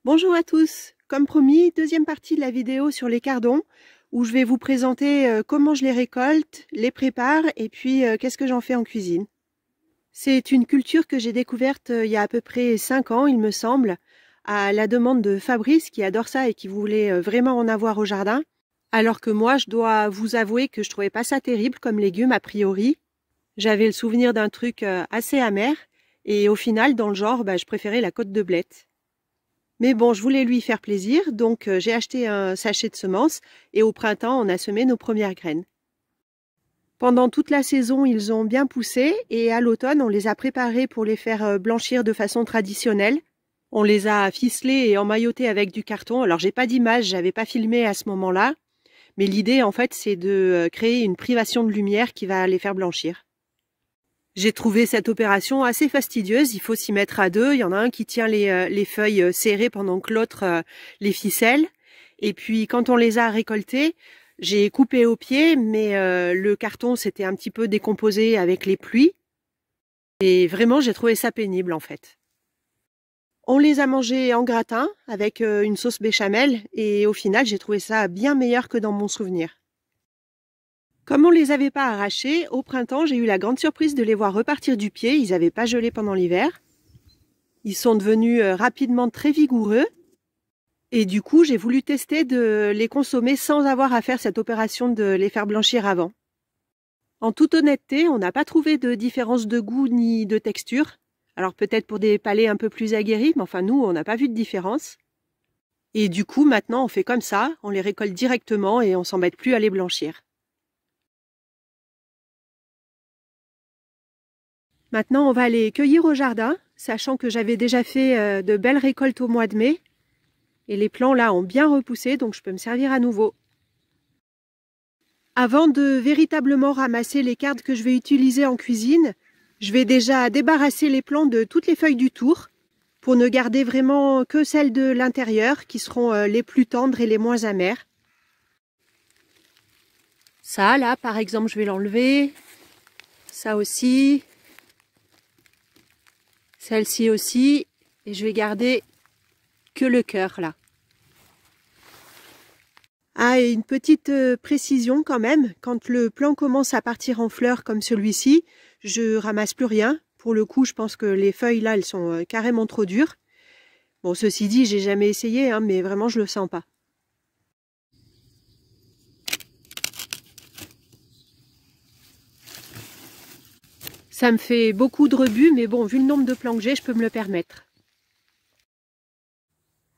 Bonjour à tous, comme promis, deuxième partie de la vidéo sur les cardons où je vais vous présenter comment je les récolte, les prépare et puis qu'est-ce que j'en fais en cuisine. C'est une culture que j'ai découverte il y a à peu près 5 ans, il me semble, à la demande de Fabrice qui adore ça et qui voulait vraiment en avoir au jardin. Alors que moi, je dois vous avouer que je trouvais pas ça terrible comme légume a priori. J'avais le souvenir d'un truc assez amer et au final, dans le genre, je préférais la côte de blette. Mais bon, je voulais lui faire plaisir, donc j'ai acheté un sachet de semences et au printemps, on a semé nos premières graines. Pendant toute la saison, ils ont bien poussé et à l'automne, on les a préparés pour les faire blanchir de façon traditionnelle. On les a ficelés et emmaillotés avec du carton. Alors, j'ai pas d'image, j'avais pas filmé à ce moment-là, mais l'idée, en fait, c'est de créer une privation de lumière qui va les faire blanchir. J'ai trouvé cette opération assez fastidieuse, il faut s'y mettre à deux. Il y en a un qui tient les feuilles serrées pendant que l'autre les ficelle. Et puis quand on les a récoltées, j'ai coupé au pied, mais le carton s'était un petit peu décomposé avec les pluies. Et vraiment, j'ai trouvé ça pénible en fait. On les a mangés en gratin avec une sauce béchamel et au final, j'ai trouvé ça bien meilleur que dans mon souvenir. Comme on ne les avait pas arrachés, au printemps, j'ai eu la grande surprise de les voir repartir du pied. Ils n'avaient pas gelé pendant l'hiver. Ils sont devenus rapidement très vigoureux. Et du coup, j'ai voulu tester de les consommer sans avoir à faire cette opération de les faire blanchir avant. En toute honnêteté, on n'a pas trouvé de différence de goût ni de texture. Alors peut-être pour des palais un peu plus aguerris, mais enfin nous, on n'a pas vu de différence. Et du coup, maintenant, on fait comme ça. On les récolte directement et on s'embête plus à les blanchir. Maintenant, on va les cueillir au jardin, sachant que j'avais déjà fait de belles récoltes au mois de mai. Et les plants là ont bien repoussé, donc je peux me servir à nouveau. Avant de véritablement ramasser les cartes que je vais utiliser en cuisine, je vais déjà débarrasser les plants de toutes les feuilles du tour, pour ne garder vraiment que celles de l'intérieur, qui seront les plus tendres et les moins amères. Ça là, par exemple, je vais l'enlever. Ça aussi. Celle-ci aussi, et je vais garder que le cœur là. Ah, et une petite précision quand même, quand le plant commence à partir en fleurs comme celui-ci, je ramasse plus rien. Pour le coup, je pense que les feuilles là, elles sont carrément trop dures. Bon, ceci dit, j'ai jamais essayé, hein, mais vraiment je le sens pas. Ça me fait beaucoup de rebut, mais bon, vu le nombre de plants que j'ai, je peux me le permettre.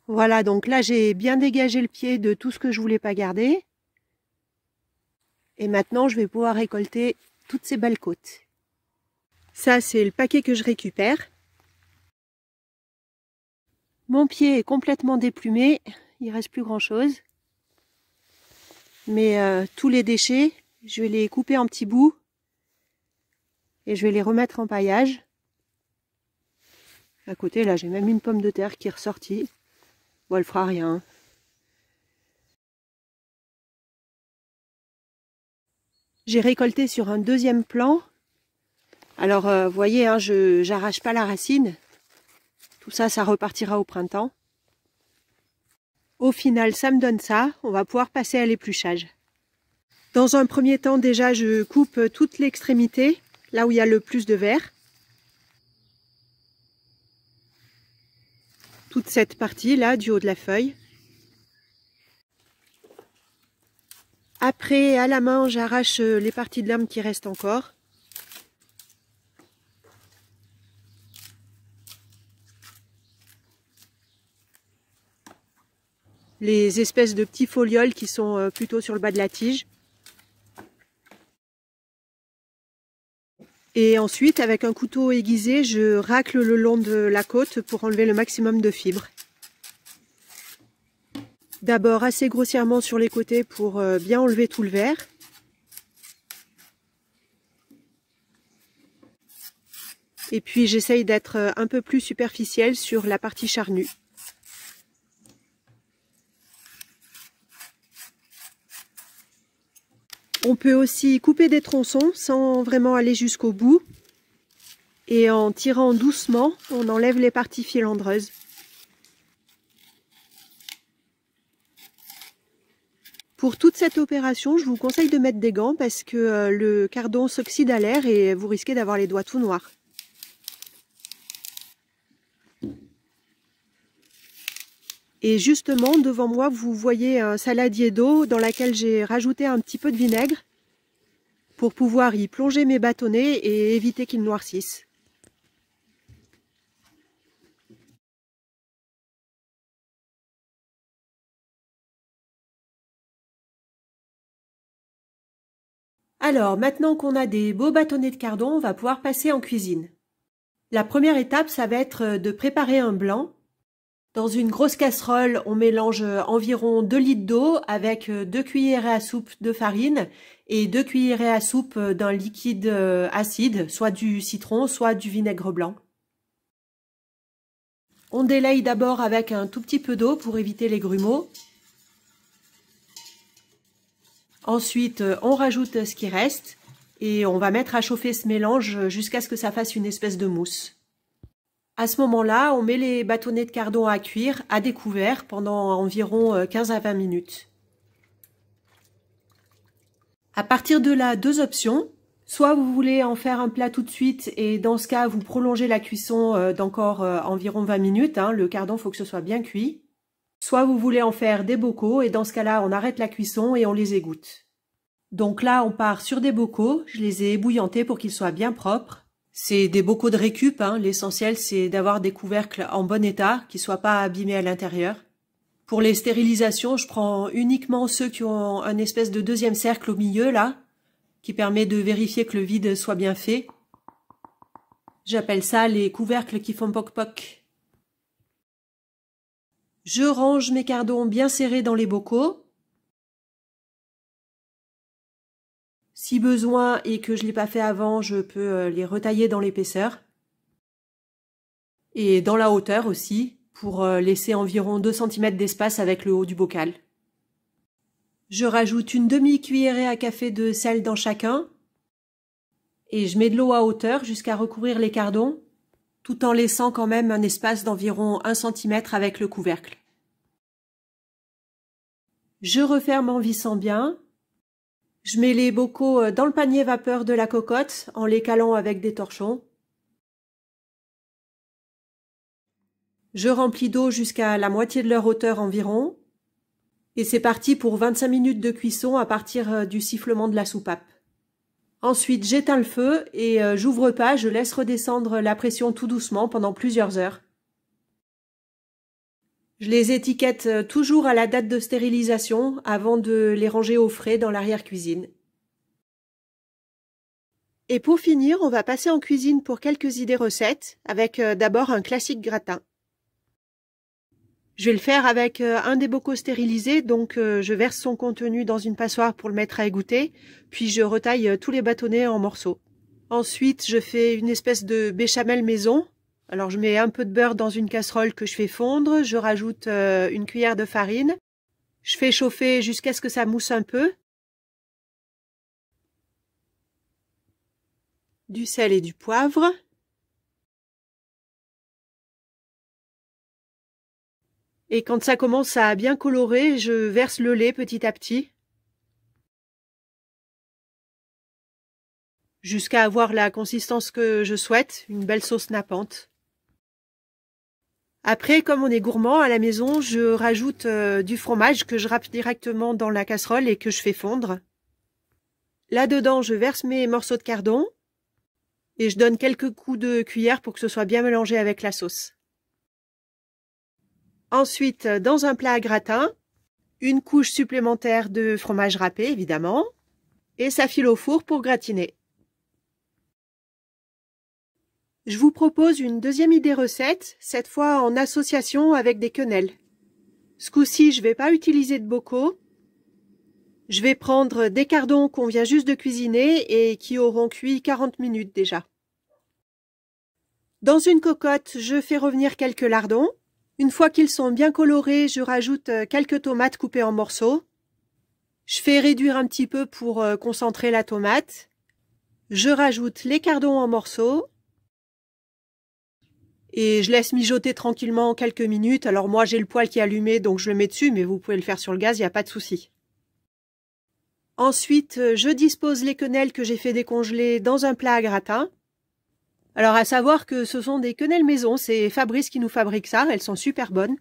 Voilà, donc là j'ai bien dégagé le pied de tout ce que je voulais pas garder. Et maintenant je vais pouvoir récolter toutes ces belles côtes. Ça c'est le paquet que je récupère. Mon pied est complètement déplumé, il reste plus grand chose. Mais tous les déchets, je vais les couper en petits bouts. Et je vais les remettre en paillage. À côté là j'ai même une pomme de terre qui est ressortie. Bon, elle fera rien. J'ai récolté sur un deuxième plant. Alors, vous voyez, hein, j'arrache pas la racine. Tout ça, ça repartira au printemps. Au final, ça me donne ça. On va pouvoir passer à l'épluchage. Dans un premier temps, déjà, je coupe toute l'extrémité, là où il y a le plus de verre. Toute cette partie-là, du haut de la feuille. Après, à la main, j'arrache les parties de l'âme qui restent encore. Les espèces de petits folioles qui sont plutôt sur le bas de la tige. Et ensuite, avec un couteau aiguisé, je racle le long de la côte pour enlever le maximum de fibres. D'abord assez grossièrement sur les côtés pour bien enlever tout le verre. Et puis j'essaye d'être un peu plus superficielle sur la partie charnue. On peut aussi couper des tronçons sans vraiment aller jusqu'au bout. Et en tirant doucement, on enlève les parties filandreuses. Pour toute cette opération, je vous conseille de mettre des gants parce que le cardon s'oxyde à l'air et vous risquez d'avoir les doigts tout noirs. Et justement, devant moi, vous voyez un saladier d'eau dans laquelle j'ai rajouté un petit peu de vinaigre pour pouvoir y plonger mes bâtonnets et éviter qu'ils noircissent. Alors, maintenant qu'on a des beaux bâtonnets de cardon, on va pouvoir passer en cuisine. La première étape, ça va être de préparer un blanc. Dans une grosse casserole, on mélange environ 2 litres d'eau avec 2 cuillerées à soupe de farine et 2 cuillerées à soupe d'un liquide acide, soit du citron, soit du vinaigre blanc. On délaye d'abord avec un tout petit peu d'eau pour éviter les grumeaux. Ensuite, on rajoute ce qui reste et on va mettre à chauffer ce mélange jusqu'à ce que ça fasse une espèce de mousse. À ce moment-là, on met les bâtonnets de cardon à cuire à découvert pendant environ 15 à 20 minutes. À partir de là, 2 options. Soit vous voulez en faire un plat tout de suite et dans ce cas, vous prolongez la cuisson d'encore environ 20 minutes. Le cardon, il faut que ce soit bien cuit. Soit vous voulez en faire des bocaux et dans ce cas-là, on arrête la cuisson et on les égoutte. Donc là, on part sur des bocaux. Je les ai ébouillantés pour qu'ils soient bien propres. C'est des bocaux de récup. L'essentiel, c'est d'avoir des couvercles en bon état, qui ne soient pas abîmés à l'intérieur. Pour les stérilisations, je prends uniquement ceux qui ont un espèce de deuxième cercle au milieu, là, qui permet de vérifier que le vide soit bien fait. J'appelle ça les couvercles qui font poc-poc. Je range mes cardons bien serrés dans les bocaux. Si besoin et que je ne l'ai pas fait avant, je peux les retailler dans l'épaisseur. Et dans la hauteur aussi, pour laisser environ 2 cm d'espace avec le haut du bocal. Je rajoute une demi-cuillerée à café de sel dans chacun. Et je mets de l'eau à hauteur jusqu'à recouvrir les cardons, tout en laissant quand même un espace d'environ 1 cm avec le couvercle. Je referme en vissant bien. Je mets les bocaux dans le panier vapeur de la cocotte en les calant avec des torchons. Je remplis d'eau jusqu'à la moitié de leur hauteur environ. Et c'est parti pour 25 minutes de cuisson à partir du sifflement de la soupape. Ensuite, j'éteins le feu et j'ouvre pas, je laisse redescendre la pression tout doucement pendant plusieurs heures. Je les étiquette toujours à la date de stérilisation avant de les ranger au frais dans l'arrière-cuisine. Et pour finir, on va passer en cuisine pour quelques idées recettes, avec d'abord un classique gratin. Je vais le faire avec un des bocaux stérilisés, donc je verse son contenu dans une passoire pour le mettre à égoutter, puis je retaille tous les bâtonnets en morceaux. Ensuite, je fais une espèce de béchamel maison. Alors je mets un peu de beurre dans une casserole que je fais fondre, je rajoute une cuillère de farine, je fais chauffer jusqu'à ce que ça mousse un peu, du sel et du poivre, et quand ça commence à bien colorer, je verse le lait petit à petit, jusqu'à avoir la consistance que je souhaite, une belle sauce nappante. Après, comme on est gourmand à la maison, je rajoute du fromage que je râpe directement dans la casserole et que je fais fondre. Là-dedans, je verse mes morceaux de cardon et je donne quelques coups de cuillère pour que ce soit bien mélangé avec la sauce. Ensuite, dans un plat à gratin, une couche supplémentaire de fromage râpé, évidemment, et ça file au four pour gratiner. Je vous propose une deuxième idée recette, cette fois en association avec des quenelles. Ce coup-ci, je ne vais pas utiliser de bocaux. Je vais prendre des cardons qu'on vient juste de cuisiner et qui auront cuit 40 minutes déjà. Dans une cocotte, je fais revenir quelques lardons. Une fois qu'ils sont bien colorés, je rajoute quelques tomates coupées en morceaux. Je fais réduire un petit peu pour concentrer la tomate. Je rajoute les cardons en morceaux. Et je laisse mijoter tranquillement quelques minutes. Alors moi j'ai le poêle qui est allumé donc je le mets dessus, mais vous pouvez le faire sur le gaz, il n'y a pas de souci. Ensuite, je dispose les quenelles que j'ai fait décongeler dans un plat à gratin. Alors à savoir que ce sont des quenelles maison, c'est Fabrice qui nous fabrique ça, elles sont super bonnes.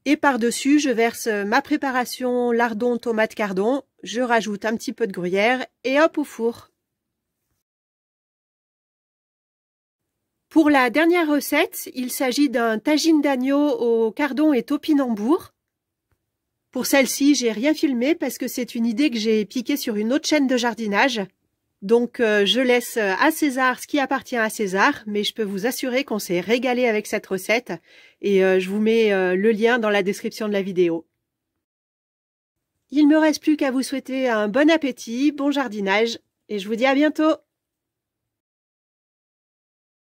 Et par-dessus, je verse ma préparation lardon tomate cardon, je rajoute un petit peu de gruyère et hop au four. Pour la dernière recette, il s'agit d'un tagine d'agneau au cardon et topinambour. Pour celle-ci, j'ai rien filmé parce que c'est une idée que j'ai piquée sur une autre chaîne de jardinage. Donc je laisse à César ce qui appartient à César, mais je peux vous assurer qu'on s'est régalé avec cette recette et je vous mets le lien dans la description de la vidéo. Il me reste plus qu'à vous souhaiter un bon appétit, bon jardinage et je vous dis à bientôt.